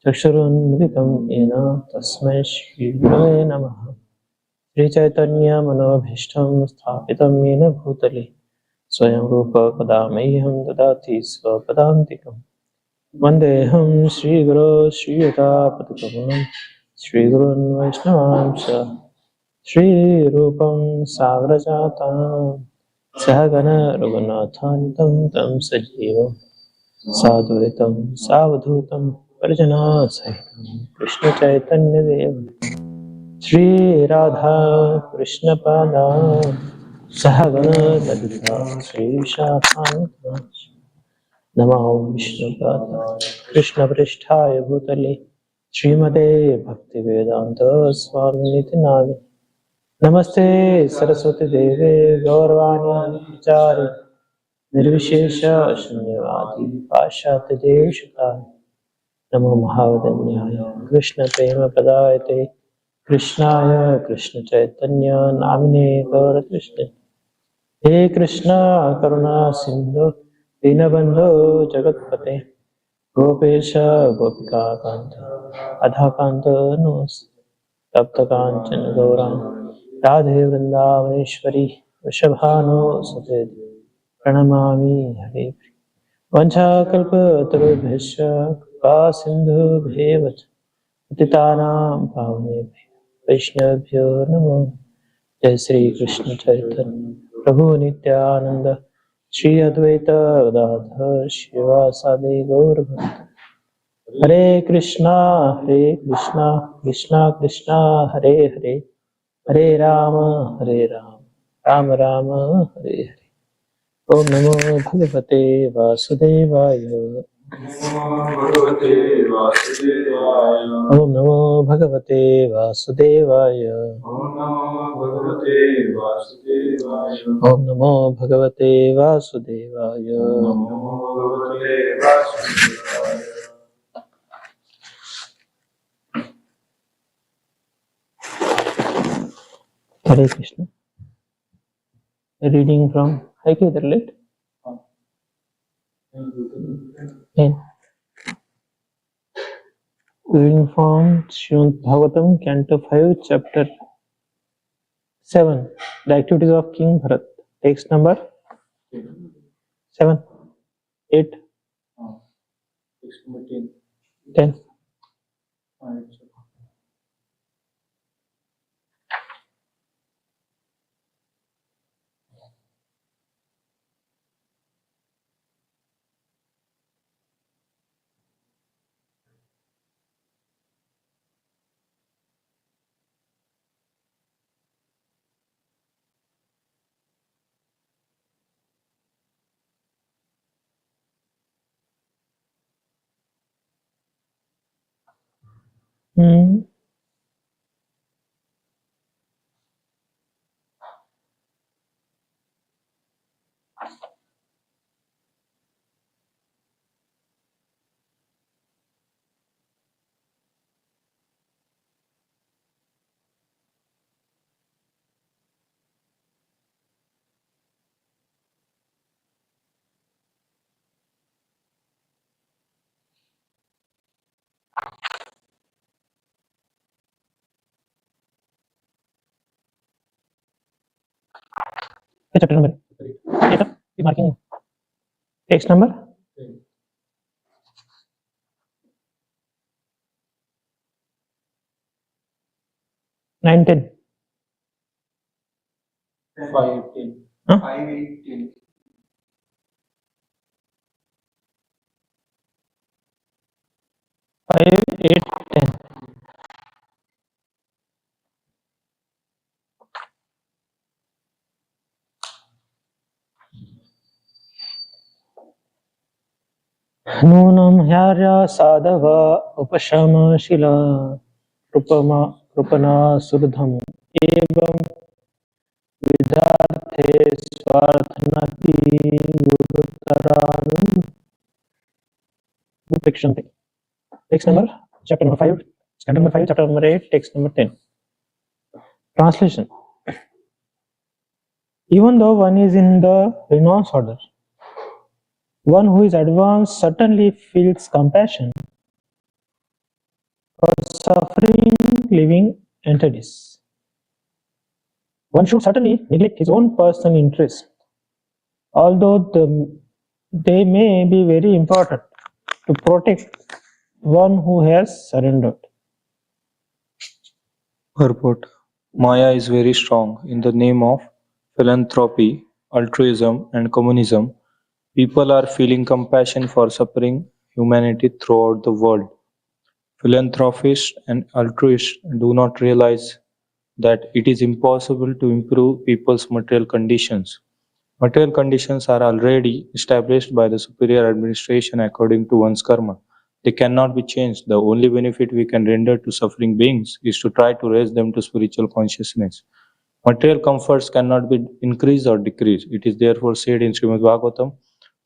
चक्षुरुन्मिलितं येन तस्मै श्रीगुरवे नमः। श्रीचैतन्यमनोभीष्टं स्थापितं येन भूतले स्वयं रूप कदा मह्यं ददाति स्वपदान्तिकम्। वन्देऽहं श्रीगुरो श्रीयुतापतितमं श्रीगुरून् वैष्णवांश श्रीरूपं साग्रजातं सहगण रघुनाथान्वितं तं सजीवं साद्वैतं सावधूतं परिजनसहितं कृष्णचैतन्यदेव श्री राधा कृष्ण पादान् सहगण ललिता श्रीशाखान्वितान् नमो विष्णुपादाय कृष्णपृष्ठाय भूतले श्रीमते भक्तिवेदान्त स्वामिनिति नामे नमस्ते सरस्वती देवे गौरवाणी विचारे निर्विशेष शून्यवादी पाश्चात्य देशकाय नमो महावदन्याय कृष्ण प्रेम प्रदायते कृष्णाय कृष्ण चैतन्य नामिने गौरकृष्ण हे कृष्ण करुणा सिंधु दीनबंधो जगत्पते गोपेश गोपिका कांत अधाकांत तप्त कांचन गौरांग राधे वृंदावनेश्वरी वृषभानुसुते प्रणमामि हरे वंशाकल्पतरुभ्यश्च कृपा सिन्धुभ्येव च पतितानां पावनेभ्यो वैष्णवेभ्यो नमो। जय श्री कृष्ण चैतन्य प्रभु नित्यानंद श्री अद्वैत गदाधर शिवासादि गौरभक्त हरे कृष्णा कृष्णा कृष्णा हरे हरे हरे राम राम राम हरे हरे। ओम नमो भगवते वासुदेवाय ओम नमो भगवते वासुदेवाय ओम नमो भगवते वासुदेवाय। हरे Krishna. Reading from Haikidarlit. Reading from Srimad Bhagavatam Canto 5 Chapter 7 The Activities of King Bharat. Text number 7 8 10. Chapter number. Marking. Text number 9 10. 5 8 10. 5 8 10. 5 8 10. नूनं ह्यार्या साधव उपशमशिला कृपना सुरधम एवं विदार्थे स्वार्थनति गुरुतरानुपेक्षन्ते। Text number chapter number 5 chapter number 5 chapter number 8 text number 10. Translation. Even though one is in the renounced order, one who is advanced certainly feels compassion suffering living entities. One should certainly neglect his own personal interest, although they may be very important to protect one who has surrendered. Purport: Maya is very strong. In the name of philanthropy, altruism, and communism, people are feeling compassion for suffering humanity throughout the world. Philanthropists and altruists do not realize that it is impossible to improve people's material conditions. Material conditions are already established by the superior administration according to one's karma. They cannot be changed. The only benefit we can render to suffering beings is to try to raise them to spiritual consciousness. Material comforts cannot be increased or decreased. It is therefore said in Srimad Bhagavatam,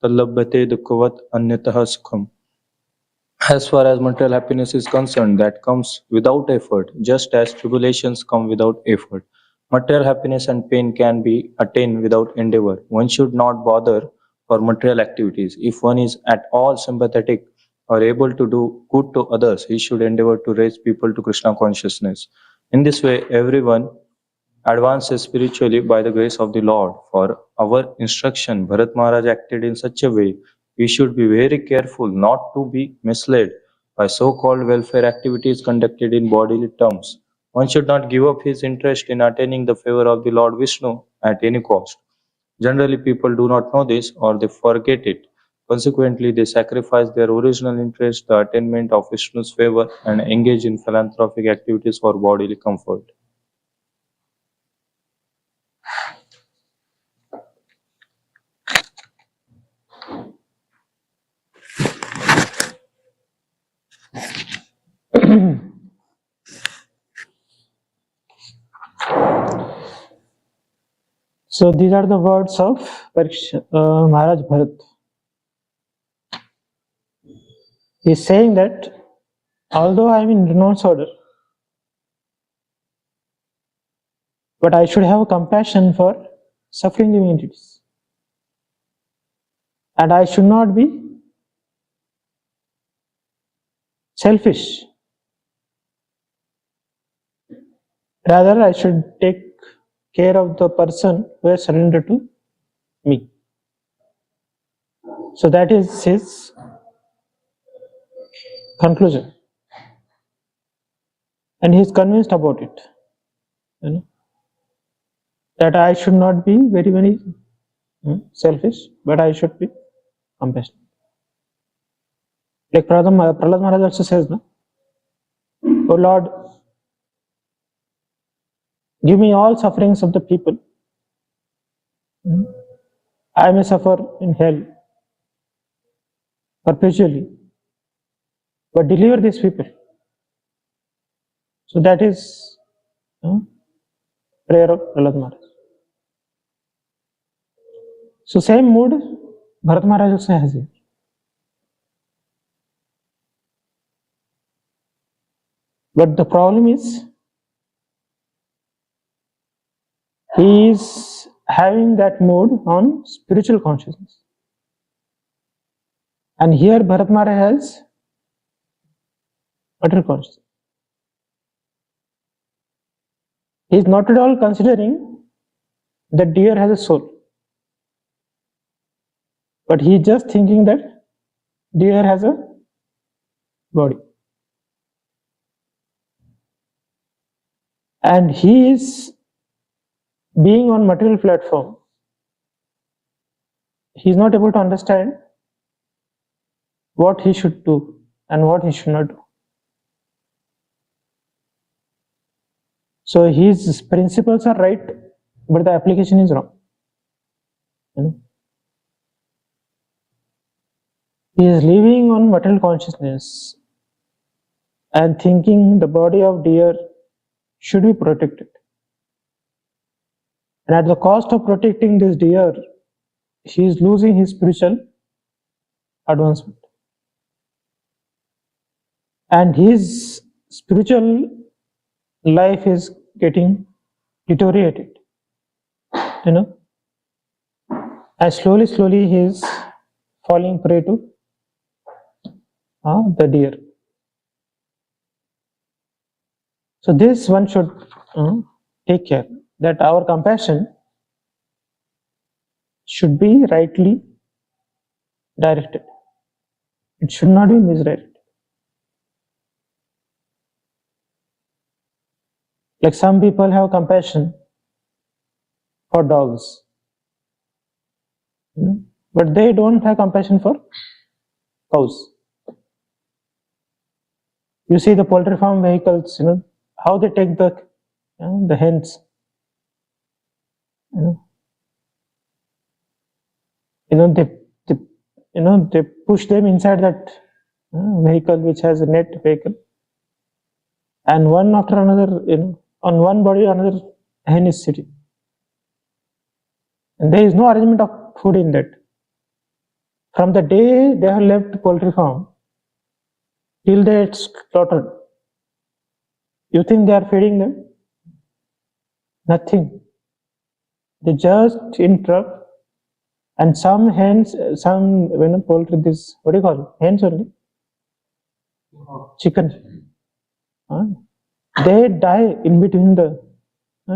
Tallabhate dukkhavat anyataha sukham. As far as material happiness is concerned, that comes without effort, just as tribulations come without effort. Material happiness and pain can be attained without endeavor. One should not bother for material activities. If one is at all sympathetic or able to do good to others, he should endeavor to raise people to Krishna consciousness. In this way, everyone advances spiritually by the grace of the Lord. For our instruction, Bharat Maharaj acted in such a way. We should be very careful not to be misled by so-called welfare activities conducted in bodily terms. One should not give up his interest in attaining the favor of the Lord Vishnu at any cost. Generally, people do not know this or they forget it. Consequently, they sacrifice their original interest, the attainment of Vishnu's favor, and engage in philanthropic activities for bodily comfort. So these are the words of Maharaj Bharat. He is saying that although I am in renounced order, but I should have compassion for suffering living entities. And I should not be selfish. Rather, I should take care of the person who has surrendered to me. So that is his conclusion. And he is convinced about it. You know, that I should not be very selfish, but I should be compassionate. Like Prahlad Maharaj also says, no? Oh Lord, give me all sufferings of the people. I may suffer in hell perpetually, but deliver these people. So that is prayer of Prahlad Maharaj. So same mood Bharat Maharaj also has here. But the problem is, he is having that mood on spiritual consciousness. And here Bharat Maharaj has material consciousness. He is not at all considering that deer has a soul. But he is just thinking that deer has a body. And he is being on material platform. He is not able to understand what he should do and what he should not do. So his principles are right, but the application is wrong. You know? He is living on material consciousness and thinking the body of deer should be protected. And at the cost of protecting this deer, he is losing his spiritual advancement. And his spiritual life is getting deteriorated. You know? And slowly he is falling prey to the deer. So this one should take care that our compassion should be rightly directed. It should not be misdirected. Like some people have compassion for dogs, but they don't have compassion for cows. You see the poultry farm vehicles, how they take the hens, they push them inside that vehicle which has a net vehicle, and one after another, on one body another hen is sitting, and there is no arrangement of food in that. From the day they have left poultry farm till they get slaughtered, you think they are feeding them? Nothing. They just in truck, and some hens, some poultry, this what do you call it? Hens only, chicken. They die in between the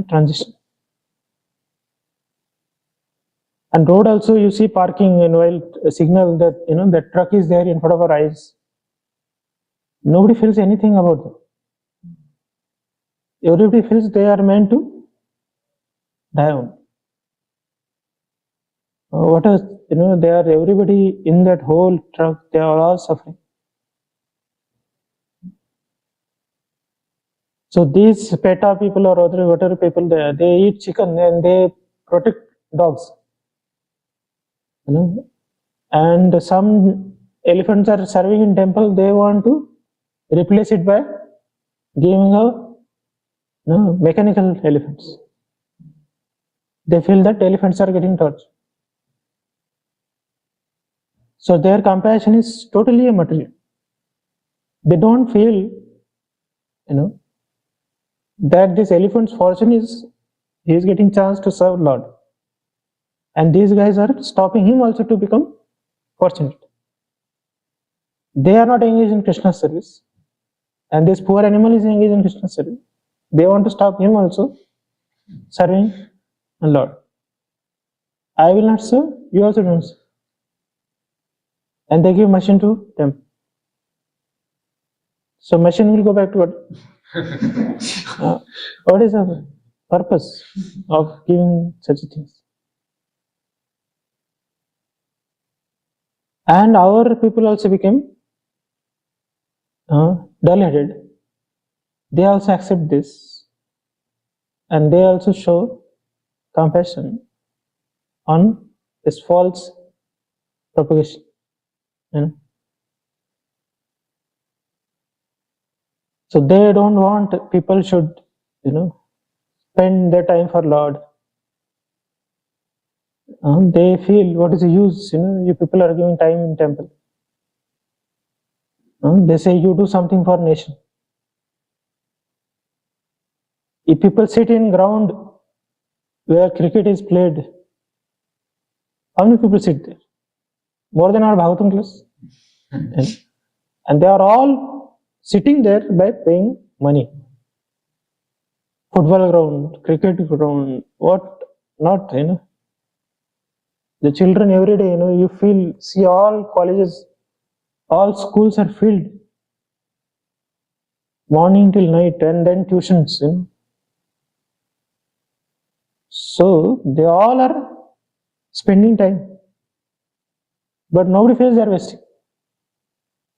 transition. And road also you see parking, and while signal that that truck is there in front of our eyes, nobody feels anything about them. Everybody feels they are meant to die on. What else? They are everybody in that whole truck. They are all suffering. So these PETA people or other whatever people they eat chicken and they protect dogs. And some elephants are serving in temple. They want to replace it by giving mechanical elephants. They feel that elephants are getting tortured. So their compassion is totally a material. They don't feel, that this elephant's fortune is he is getting chance to serve Lord, and these guys are stopping him also to become fortunate. They are not engaged in Krishna's service, and this poor animal is engaged in Krishna's service. They want to stop him also serving the Lord. I will not serve, you also don't serve. And they give machine to them. So machine will go back to what? What is the purpose of giving such things? And our people also became dull-headed. They also accept this, and they also show compassion on this false propagation. So they don't want people should, spend their time for Lord. They feel, what is the use? You people are giving time in temple. They say you do something for nation. If people sit in ground where cricket is played, how many people sit there? More than our Bhagavatam class. And they are all sitting there by paying money. Football ground, cricket ground, what not, The children every day, you see all colleges, all schools are filled. Morning till night, and then tuitions, So they all are spending time. But nobody feels they are wasting.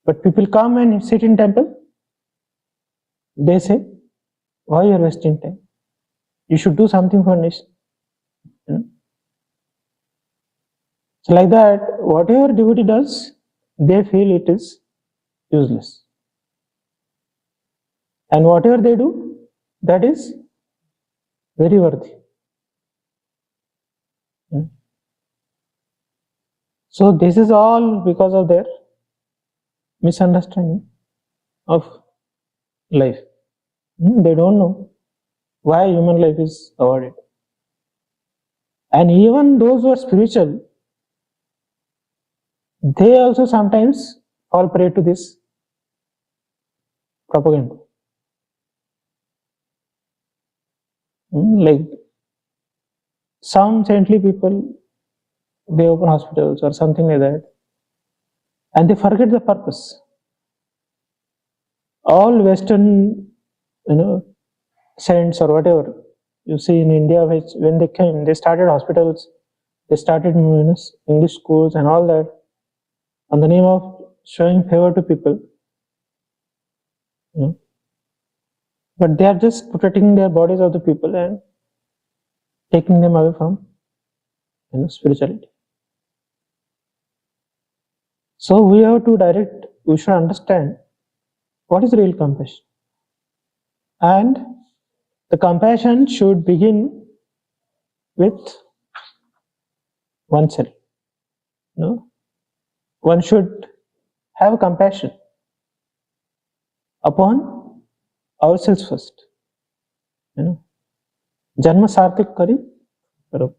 But people come and sit in temple. They say, why you are wasting time? You should do something for nation. So like that, whatever devotee does, they feel it is useless. And whatever they do, that is very worthy. So this is all because of their misunderstanding of life. They don't know why human life is awarded. And even those who are spiritual, they also sometimes fall prey to this propaganda. like some saintly people, they open hospitals or something like that, and they forget the purpose. All Western, saints or whatever you see in India, which when they came, they started hospitals, they started English schools and all that, on the name of showing favor to people. But they are just protecting their bodies of the people and taking them away from spirituality. So we have to we should understand what is real compassion. And the compassion should begin with oneself. One should have compassion upon ourselves first. Janma sarthik kari karo.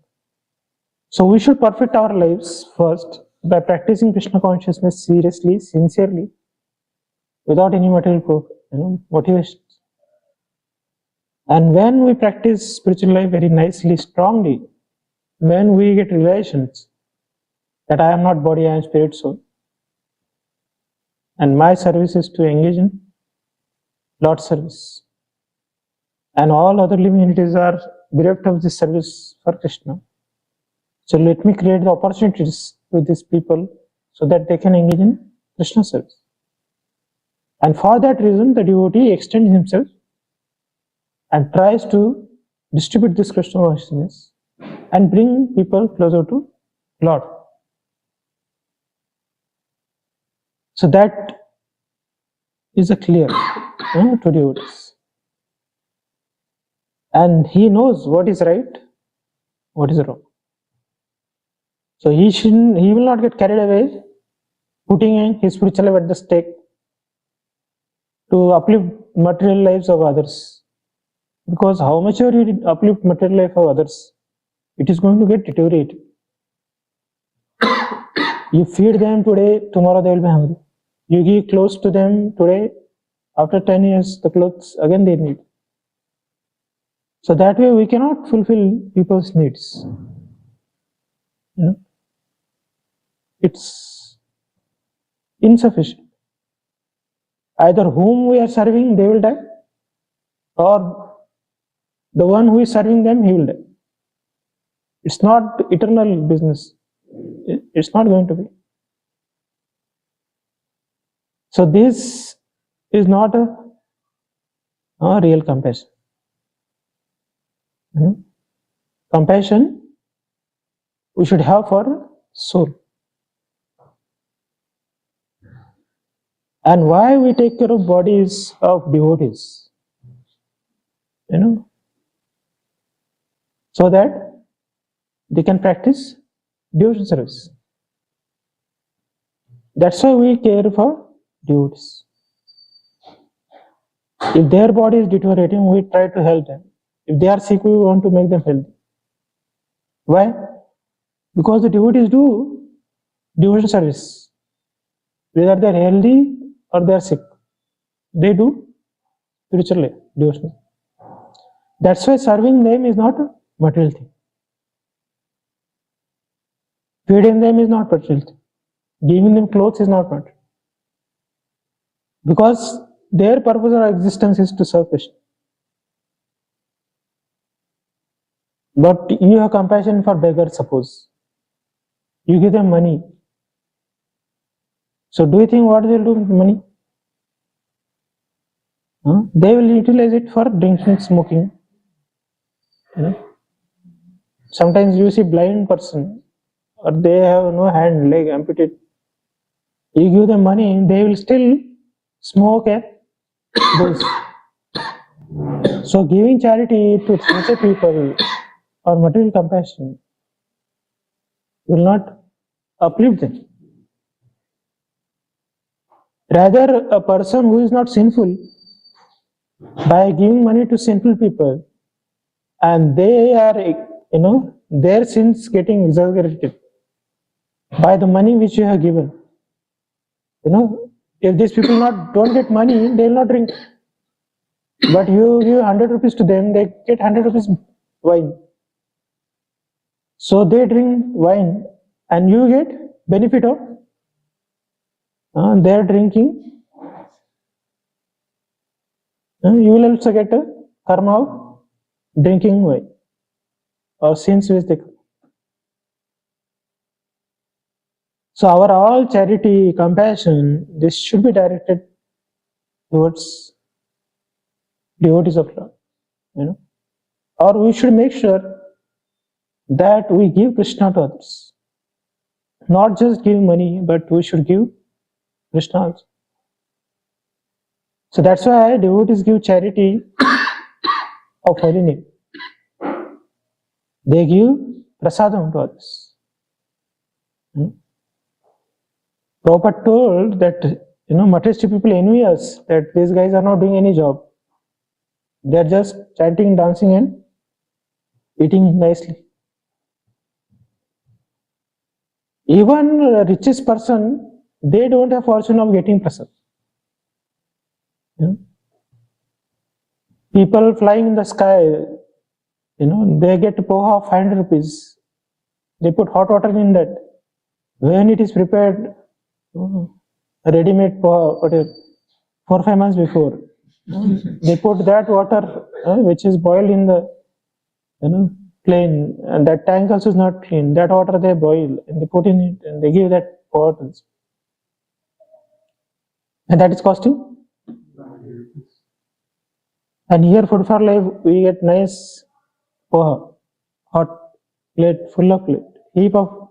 So we should perfect our lives first by practicing Krishna consciousness seriously, sincerely, without any material motivation. And when we practice spiritual life very nicely, strongly, when we get realizations that I am not body, I am spirit, soul, and my service is to engage in Lord's service, and all other living entities are bereft of this service for Krishna. So let me create the opportunities to these people so that they can engage in Krishna service. And for that reason, the devotee extends himself and tries to distribute this Krishna consciousness and bring people closer to Lord. So that is a clear to devotees. And he knows what is right, what is wrong. So he will not get carried away, putting his spiritual life at the stake to uplift material lives of others. Because how much you uplift material life of others, it is going to get deteriorated. You feed them today, tomorrow they will be hungry. You give clothes to them today, after 10 years, the clothes again they need. So that way we cannot fulfill people's needs. It's insufficient. Either whom we are serving, they will die, or the one who is serving them, he will die. It's not eternal business. It's not going to be. So this is not a real compassion. Compassion we should have for soul. And why we take care of bodies of devotees? So that they can practice devotion service. That's why we care for devotees. If their body is deteriorating, we try to help them. If they are sick, we want to make them healthy. Why? Because the devotees do devotion service. Whether they are healthy or they are sick, they do spiritual devotion. That's why serving them is not a material thing. Feeding them is not material thing. Giving them clothes is not material. Because their purpose of existence is to serve Krishna. But you have compassion for beggars, suppose. You give them money. So do you think what they will do with money? They will utilize it for drinking, smoking. Sometimes you see blind person, or they have no hand, leg, amputated. You give them money, they will still smoke and booze. So giving charity to such people or material compassion will not uplift them. Rather, a person who is not sinful, by giving money to sinful people, and they are, their sins getting exaggerated by the money which you have given. If these people don't get money, they will not drink. But you give 100 rupees to them, they get 100 rupees wine. So they drink wine and you get benefit of their drinking. You will also get a karma of drinking wine or sins which they come. So our all charity, compassion, this should be directed towards devotees of Lord, or we should make sure that we give Krishna to others. Not just give money, but we should give Krishna also. So that's why devotees give charity of holy name. They give prasadam to others. Prabhupada told that materialistic people envy us that these guys are not doing any job. They are just chanting, dancing, and eating nicely. Even the richest person, they don't have fortune of getting prasad. People flying in the sky, they get poha of 500 rupees. They put hot water in that. When it is prepared, ready-made poha, 4 or 5 months before, they put that water which is boiled in the plane, and that tank also is not clean. That water they boil and they put in it and they give that water, and that is costing. And here food for life, we get nice poha, hot plate, full of plate, heap of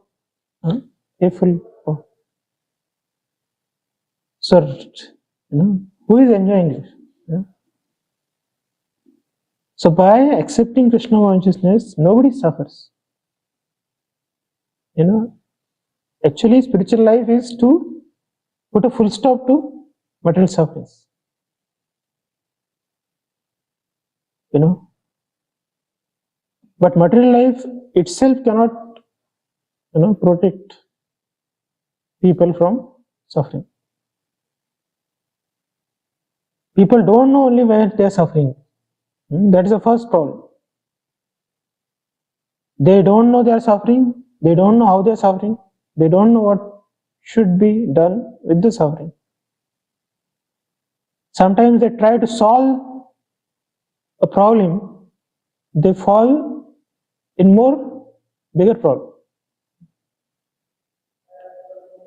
full poha. So who is enjoying it? So by accepting Krishna consciousness, nobody suffers. Actually spiritual life is to put a full stop to material sufferings. But material life itself cannot protect people from suffering. People don't know only where they are suffering. That is the first problem. They don't know they are suffering. They don't know how they are suffering. They don't know what should be done with the suffering. Sometimes they try to solve a problem, they fall in more bigger problem.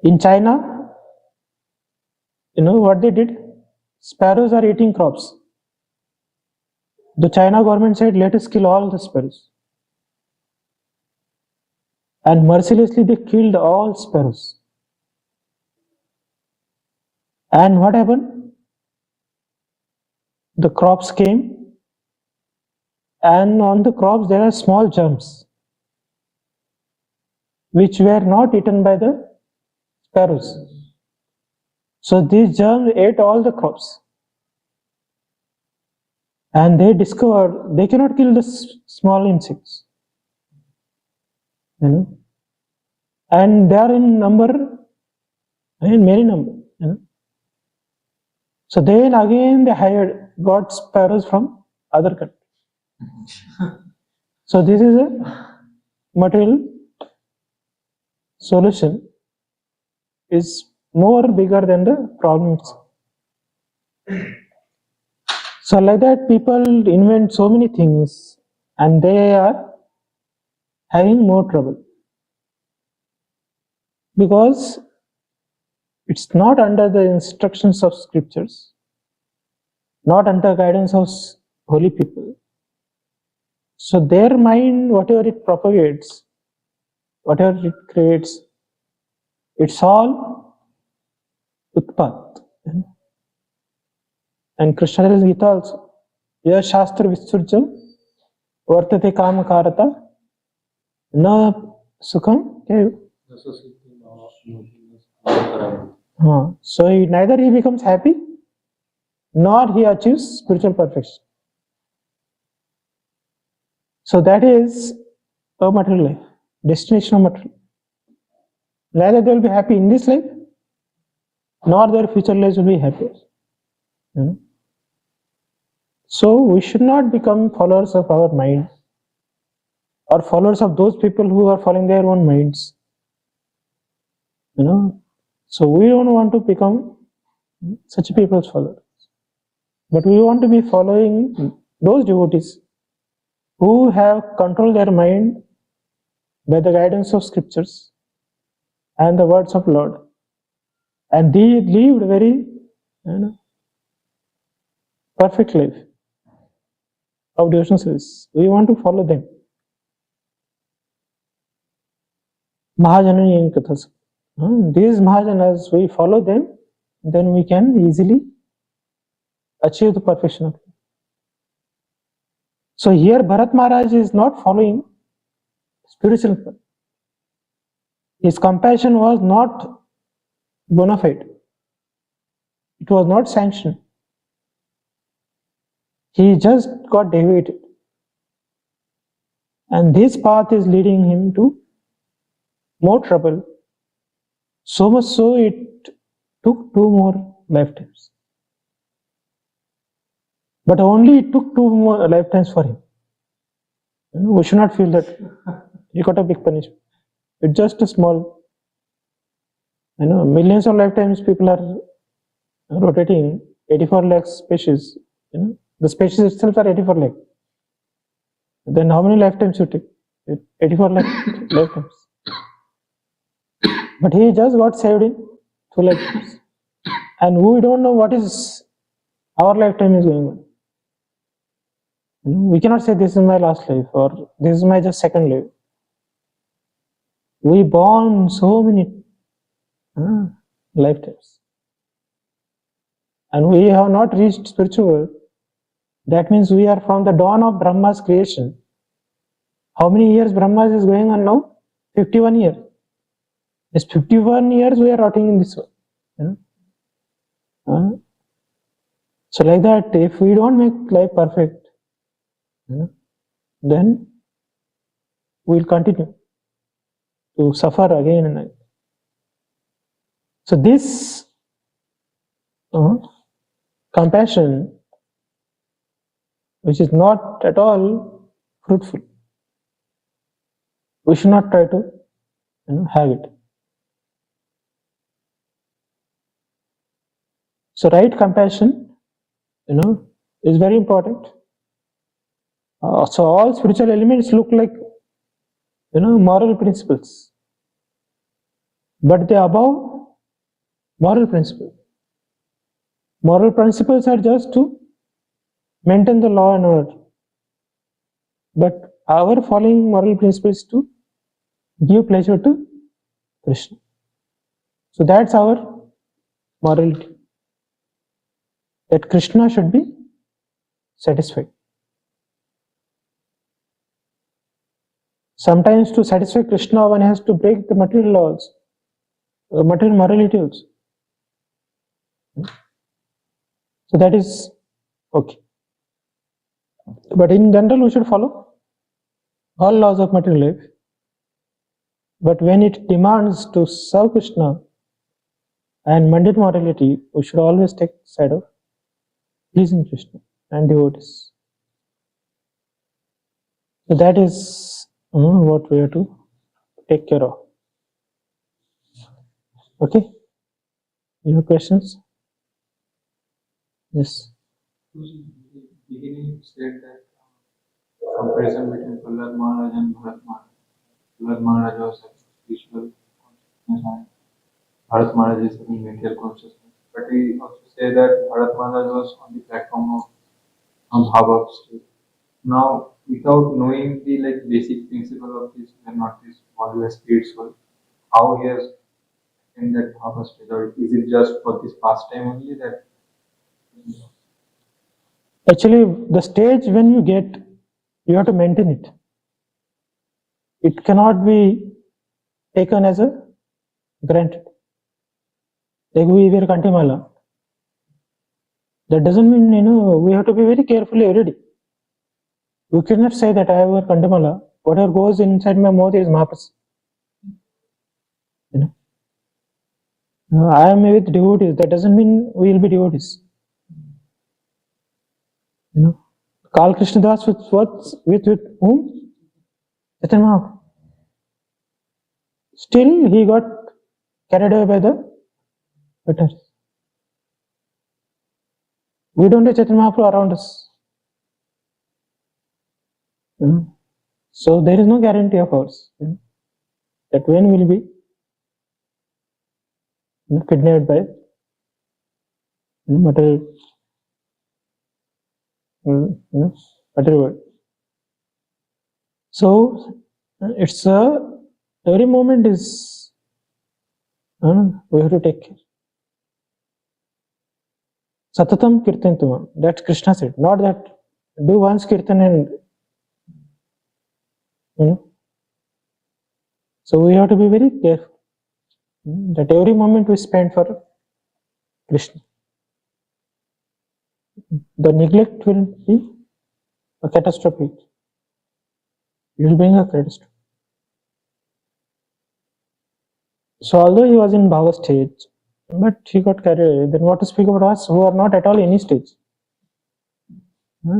In China, what they did? Sparrows are eating crops. The China government said, let us kill all the sparrows. And mercilessly they killed all sparrows. And what happened? The crops came, and on the crops there are small germs which were not eaten by the sparrows. So these germs ate all the crops. And they discovered they cannot kill the small insects. And they are in number, in many number. So then again they got sparrows from other countries. So this is a material solution is more bigger than the problems. So like that people invent so many things and they are having more trouble. Because it's not under the instructions of scriptures, not under guidance of holy people. So their mind, whatever it propagates, whatever it creates, it's all utpat. And Krishna tells Gita also, Ya Shastra Visurjam Vartate Kama Karata Na Sukham. So neither he becomes happy nor he achieves spiritual perfection. So that is a material life, destination of material. Neither they will be happy in this life nor their future lives will be happy. So we should not become followers of our mind. or followers of those people who are following their own minds. So we don't want to become such people's followers, but we want to be following those devotees who have controlled their mind by the guidance of scriptures and the words of Lord, and they lived very perfect life of devotional service. We want to follow them. Mahajanani Kathas. These Mahajanas, we follow them, then we can easily achieve the perfection of life. So here Bharat Maharaj is not following spiritual path. His compassion was not bona fide. It was not sanctioned. He just got deviated. And this path is leading him to more trouble. So much so it took 2 more lifetimes. But only it took 2 more lifetimes for him. We should not feel that he got a big punishment. It's just a small, millions of lifetimes people are rotating 84 lakh species. The species itself are 84 lakh. Then how many lifetimes you take? 84 lakh lifetimes. But he just got saved in 2 lifetimes. And we don't know what is our lifetime is going on. We cannot say this is my last life or this is my just second life. We born so many lifetimes. And we have not reached spiritual world. That means we are from the dawn of Brahma's creation. How many years Brahma is going on now? 51 years. This 51 years we are rotting in this world. So like that, if we don't make life perfect, then we will continue to suffer again and again. So this compassion, which is not at all fruitful, we should not try to have it. So right compassion, is very important. So all spiritual elements look like, moral principles. But they are above moral principles. Moral principles are just to maintain the law and order. But our following moral principles to give pleasure to Krishna. So that's our morality. That Krishna should be satisfied. Sometimes to satisfy Krishna, one has to break the material laws, material morality also. So that is okay. But in general, we should follow all laws of material life. But when it demands to serve Krishna and mundane morality, we should always take side of pleasing Krishna and devotees. So that is what we have to take care of. Okay? You have questions? Yes. Beginning you said that comparison between Prahlad Maharaj and Bharat Maharaj. Prahlad Maharaj was having spiritual consciousness and Bharat Maharaj is having material consciousness. But we also say that Bharat Maharaj was on the platform of Bhava state. Now, without knowing the basic principle of this, and not this value as spiritual, how he has in that Bhava state, or is it just for this pastime only that? Actually, the stage when you get, you have to maintain it. It cannot be taken as a granted. Like we wear Kantimala. That doesn't mean, we have to be very careful every day. You cannot say that I wear Kantimala. Whatever goes inside my mouth is Mahaprasad. I am with devotees. That doesn't mean we will be devotees. Kal Krishnadas with whom? Chaitanya Mahaprabhu. Still, he got carried away by the better. We don't have Chaitanya Mahaprabhu around us. So there is no guarantee of ours that when we'll be kidnapped by material world. So it's every moment is we have to take care. Satatam kirtantum. That's Krishna said. Not that do once kirtan and so we have to be very careful that every moment we spend for Krishna. The neglect will be a catastrophe. It will bring a catastrophe. So although he was in Bhava stage, but he got carried away, then what to speak about us who are not at all any stage?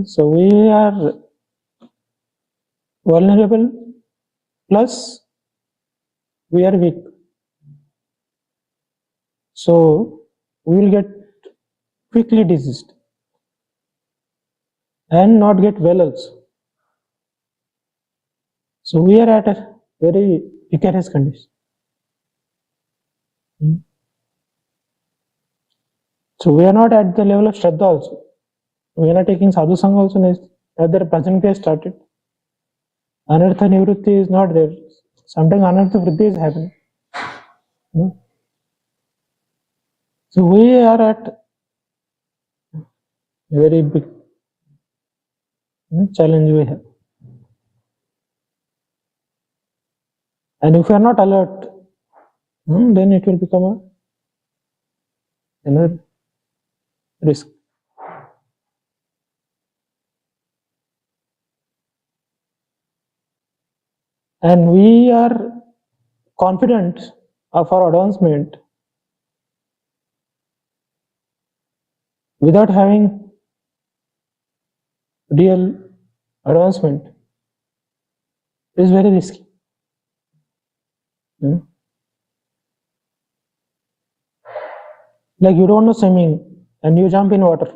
So we are vulnerable, plus we are weak. So we will get quickly diseased and not get well also. So we are at a very precarious condition. So we are not at the level of Shraddha also. We are not taking sadhu sangha also. Neither bhajan has started. Anartha nivritti is not there. Sometimes anartha vritti is happening. So we are at a very big challenge we have. And if we are not alert, then it will become another risk. And we are confident of our advancement without having real advancement is very risky. Like you don't know swimming and you jump in water,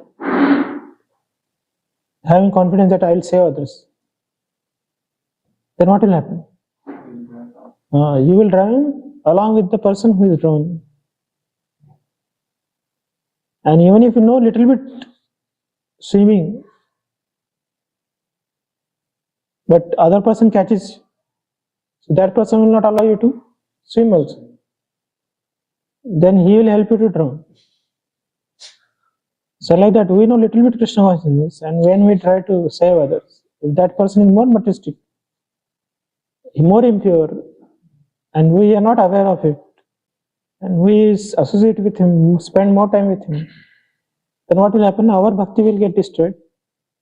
having confidence that I'll save others. Then what will happen? You will drown along with the person who is drowned. And even if you know little bit swimming, but other person catches you, so that person will not allow you to swim also. Then he will help you to drown. So like that, we know little bit Krishna consciousness, and when we try to save others, if that person is more materialistic, more impure, and we are not aware of it, and we associate with him, spend more time with him, then what will happen? Our bhakti will get destroyed,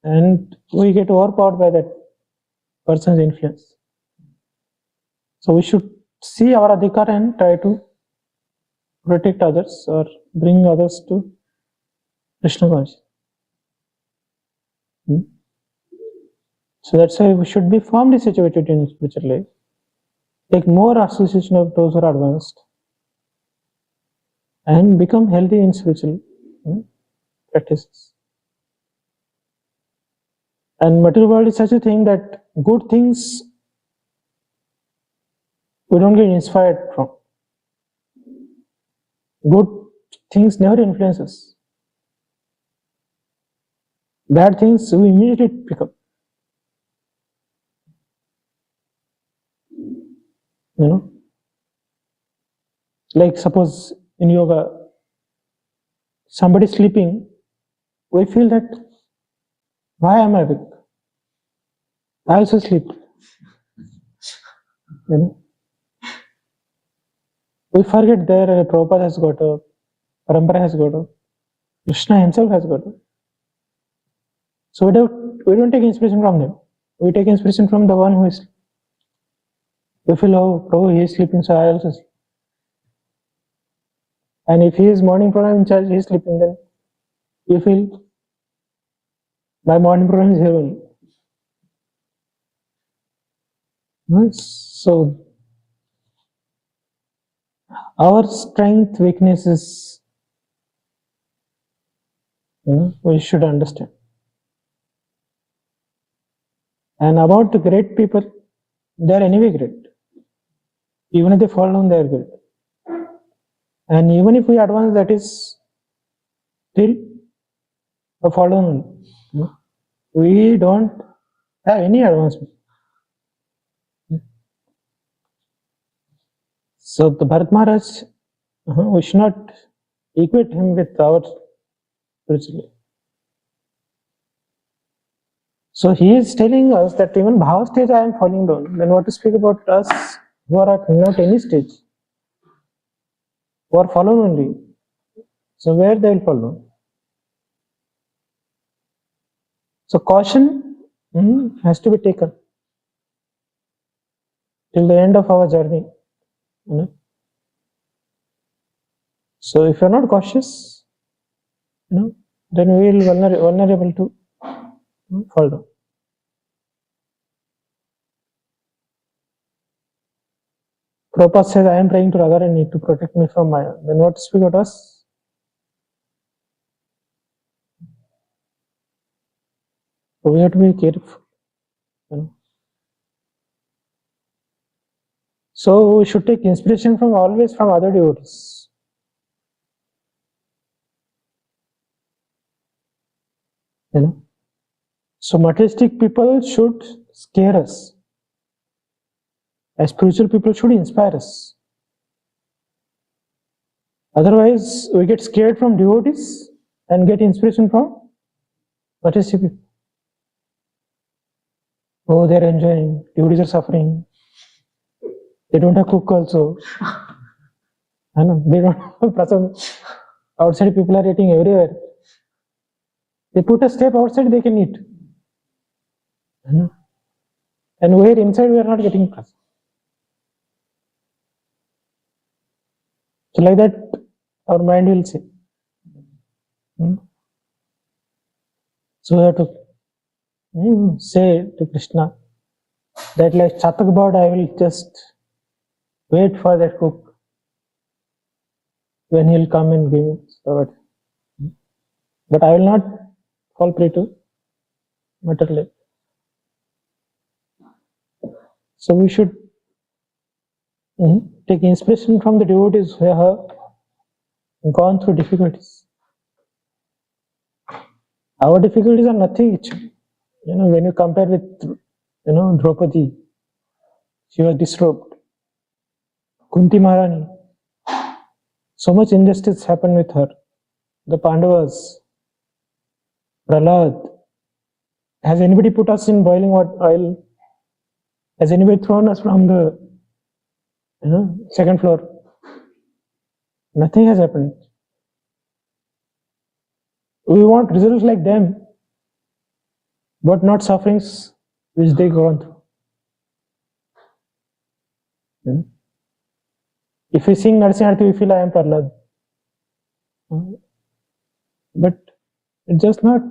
and we get overpowered by that person's influence. So we should see our adhikar and try to protect others or bring others to Krishna consciousness. So that's why we should be firmly situated in spiritual life. Take more association of those who are advanced and become healthy in spiritual practices. And material world is such a thing that good things we don't get inspired from. Good things never influence us. Bad things we immediately pick up. Like suppose in yoga, somebody is sleeping, we feel that, why am I awake? I also sleep. We forget there Prabhupada has got a, Parampara has got a, Krishna himself has got a. So we don't take inspiration from them. We take inspiration from the one who is. We feel, oh, Prabhu, he is sleeping, so I also sleep. And if he is morning program in charge, he is sleeping, then you feel, my morning program is here only. So our strength, weaknesses, we should understand. And about the great people, they are anyway great. Even if they fall down, they are great. And even if we advance, that is still a fall down. We don't have any advancement. So the Bharat Maharaj, we should not equate him with our spiritual. So he is telling us that even Bhava stage I am falling down. Then what to speak about us who are at not any stage, who are fallen only. So where they will fall down? So caution has to be taken till the end of our journey. So if you are not cautious, then we will vulnerable to fall down. Prabhupada says, I am praying to Radharani to protect me from Maya. Then what to speak about us? So we have to be careful. So we should take inspiration from always from other devotees. So materialistic people should scare us. As spiritual people should inspire us. Otherwise, we get scared from devotees and get inspiration from materialistic people. Oh, they are enjoying. Devotees are suffering. They don't have cook also. They don't have prasad. Outside people are eating everywhere. They put a step outside, they can eat. And where inside we are not getting prasad. So like that, our mind will say. So we have to say to Krishna that like Chatak bird, I will just wait for that cook when he'll come and give me. But I will not fall prey to material. So we should take inspiration from the devotees who have gone through difficulties. Our difficulties are nothing. When you compare with Draupadi, she was disrobed. Kunti Maharani, so much injustice happened with her. The Pandavas, Prahlad. Has anybody put us in boiling oil? Has anybody thrown us from the second floor? Nothing has happened. We want results like them, but not sufferings which they gone through. If we sing Narasimha, we feel I am Prahlad. But it's just not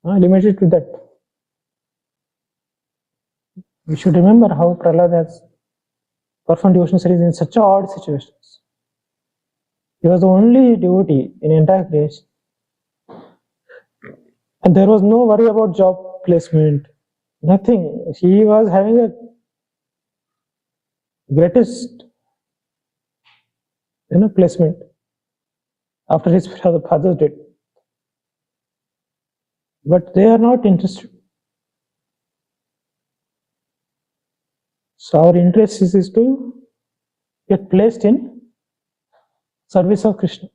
limited to that. We should remember how Prahlad has performed devotional service in such odd situations. He was the only devotee in entire creation. And there was no worry about job placement. Nothing. He was having a greatest placement after his father's death. But they are not interested. So our interest is to get placed in service of Krishna.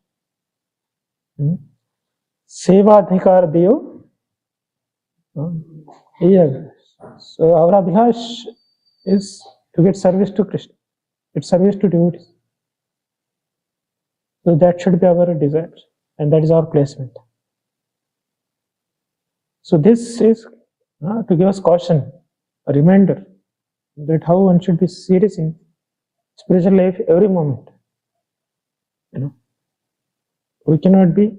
Seva adhikar diyo. So our abhilash is to get service to Krishna, get service to devotees. So that should be our desire, and that is our placement. So this is to give us caution, a reminder that how one should be serious in spiritual life every moment. We cannot be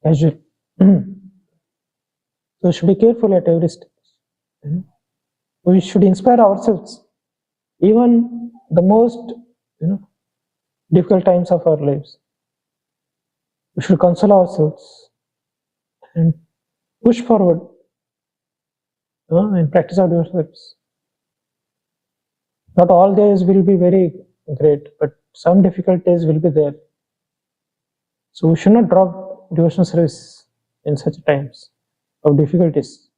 casual. So we should be careful at every stage. We should inspire ourselves, even the most difficult times of our lives. We should console ourselves and push forward and practice our devotional service. Not all days will be very great, but some difficult days will be there. So we should not drop devotional service in such times of difficulties,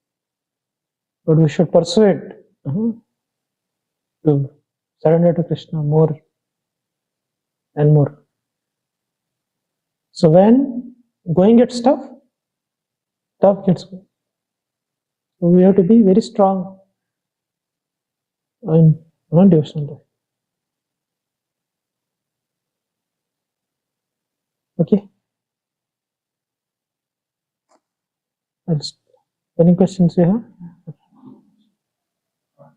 but we should persuade to surrender to Krishna more and more. So when going gets tough gets good. So we have to be very strong in devotional life. Okay. Any questions you have?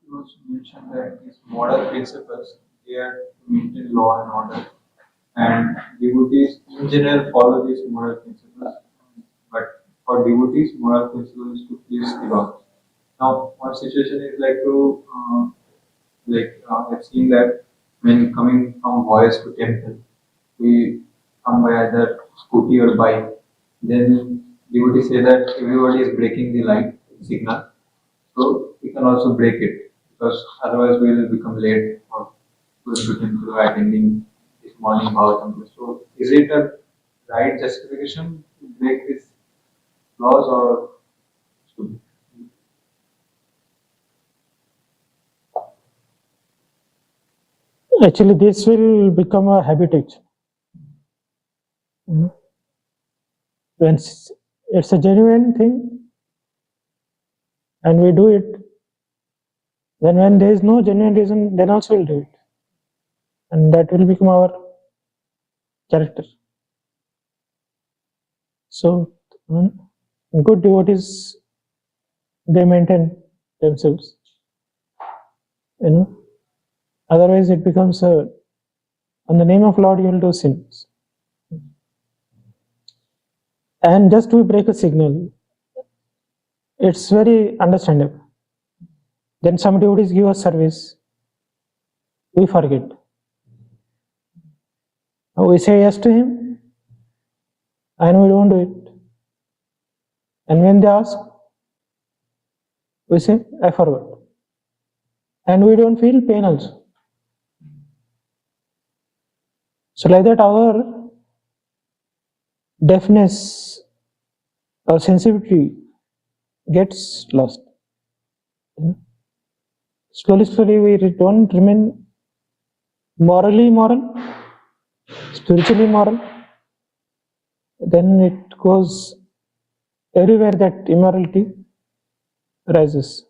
You also mentioned that these moral principles, they are to maintain law and order, and devotees in general follow these moral principles. But for devotees, moral principle is to please the Lord. Now, one situation is like I've seen that when coming from voice to temple, we come by either scooty or bike. Then devotees say that everybody is breaking the light signal, so we can also break it because otherwise we will become late for going to temple or attending this morning Bhagavatam. So, is it a right justification to break these laws or should Actually, this will become a habit. When it's a genuine thing and we do it, then when there is no genuine reason, then also we'll do it, and that will become our character. So good devotees, they maintain themselves, otherwise it becomes on the name of Lord you will do sins. And just to break a signal, it's very understandable. Then some devotees give us service, we forget. We say yes to him and we don't do it. And when they ask, we say, I forgot. And we don't feel pain also. So like that our deafness or sensitivity gets lost. Slowly we don't remain morally moral, spiritually moral. Then it goes everywhere that immorality rises.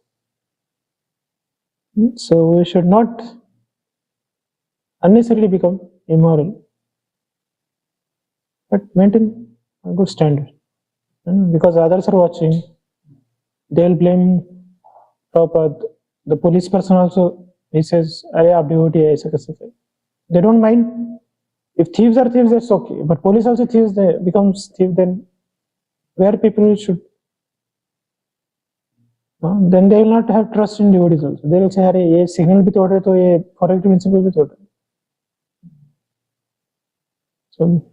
So we should not unnecessarily become immoral, but maintain a good standard. Because others are watching, they'll blame Prabhupada. The police person also, he says, "Arey aap devotee hai, aisa kaise kare?" They don't mind. If thieves are thieves, that's okay. But police also thieves, they becomes thief, then where people should, then they will not have trust in devotees also. They will say, "Arey ye signal bhi tod rahe, to ye correct principle bhi tod rahe." So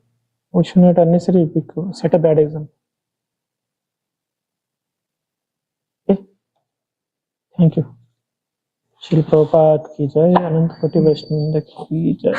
we should not unnecessarily set a bad example. Okay, thank you. Shri Prabhupada ki jai, Anant Koti Vaishnava ki jai.